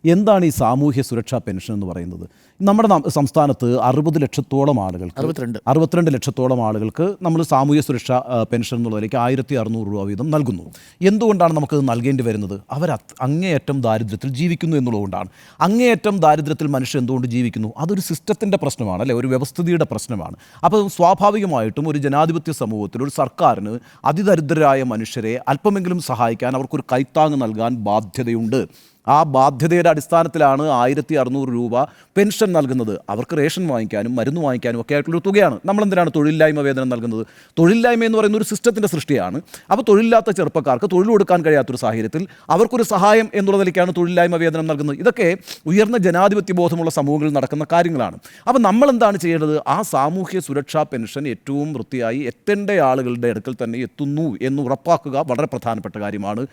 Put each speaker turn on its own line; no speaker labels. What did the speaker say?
എന്താണ് ഈ സാമൂഹ്യ സുരക്ഷാ പെൻഷൻ എന്ന് പറയുന്നത്? നമ്മുടെ സംസ്ഥാനത്ത് 60 ലക്ഷത്തോളം ആളുകൾക്ക് 62 ലക്ഷത്തോളം ആളുകൾക്ക് നമ്മൾ സാമൂഹ്യ സുരക്ഷാ പെൻഷൻ എന്നുള്ളതിലേക്ക് 1600 രൂപ വീതം നൽകുന്നു. എന്തുകൊണ്ടാണ് നമുക്കത് നൽകേണ്ടി വരുന്നത്? അവർ അങ്ങേയറ്റം ദാരിദ്ര്യത്തിൽ ജീവിക്കുന്നു എന്നുള്ളതുകൊണ്ടാണ്. അങ്ങേയറ്റം ദാരിദ്ര്യത്തിൽ മനുഷ്യർ എന്തുകൊണ്ട് ജീവിക്കുന്നു? അതൊരു സിസ്റ്റത്തിൻ്റെ പ്രശ്നമാണ്, അല്ലേ? ഒരു വ്യവസ്ഥിതിയുടെ പ്രശ്നമാണ്. അപ്പോൾ സ്വാഭാവികമായിട്ടും ഒരു ജനാധിപത്യ സമൂഹത്തിൽ ഒരു സർക്കാരിന് അതിദരിദ്രരായ മനുഷ്യരെ അല്പമെങ്കിലും സഹായിക്കാൻ അവർക്കൊരു കൈത്താങ്ങ് നൽകാൻ ബാധ്യതയുണ്ട്. ആ ബാധ്യതയുടെ അടിസ്ഥാനത്തിലാണ് 1600 രൂപ പെൻഷൻ നൽകുന്നത്. അവർക്ക് റേഷൻ വാങ്ങിക്കാനും മരുന്ന് വാങ്ങിക്കാനും ഒക്കെ ആയിട്ടുള്ളൊരു തുകയാണ്. നമ്മളെന്തിനാണ് തൊഴിലില്ലായ്മ വേതനം നൽകുന്നത്? തൊഴിലില്ലായ്മ എന്ന് പറയുന്ന ഒരു സിസ്റ്റത്തിൻ്റെ സൃഷ്ടിയാണ്. അപ്പോൾ തൊഴിലില്ലാത്ത ചെറുപ്പക്കാർക്ക് തൊഴിൽ കൊടുക്കാൻ കഴിയാത്തൊരു സാഹചര്യത്തിൽ അവർക്കൊരു സഹായം എന്നുള്ള നിലയ്ക്കാണ് തൊഴിലില്ലായ്മ വേതനം നൽകുന്നത്. ഇതൊക്കെ ഉയർന്ന ജനാധിപത്യ ബോധമുള്ള സമൂഹങ്ങളിൽ നടക്കുന്ന കാര്യങ്ങളാണ്. അപ്പോൾ നമ്മളെന്താണ് ചെയ്യേണ്ടത്? ആ സാമൂഹ്യ സുരക്ഷാ പെൻഷൻ ഏറ്റവും വൃത്തിയായി എത്തേണ്ട ആളുകളുടെ അടുക്കൽ തന്നെ എത്തുന്നു എന്ന് ഉറപ്പാക്കുക വളരെ പ്രധാനപ്പെട്ട കാര്യമാണ്.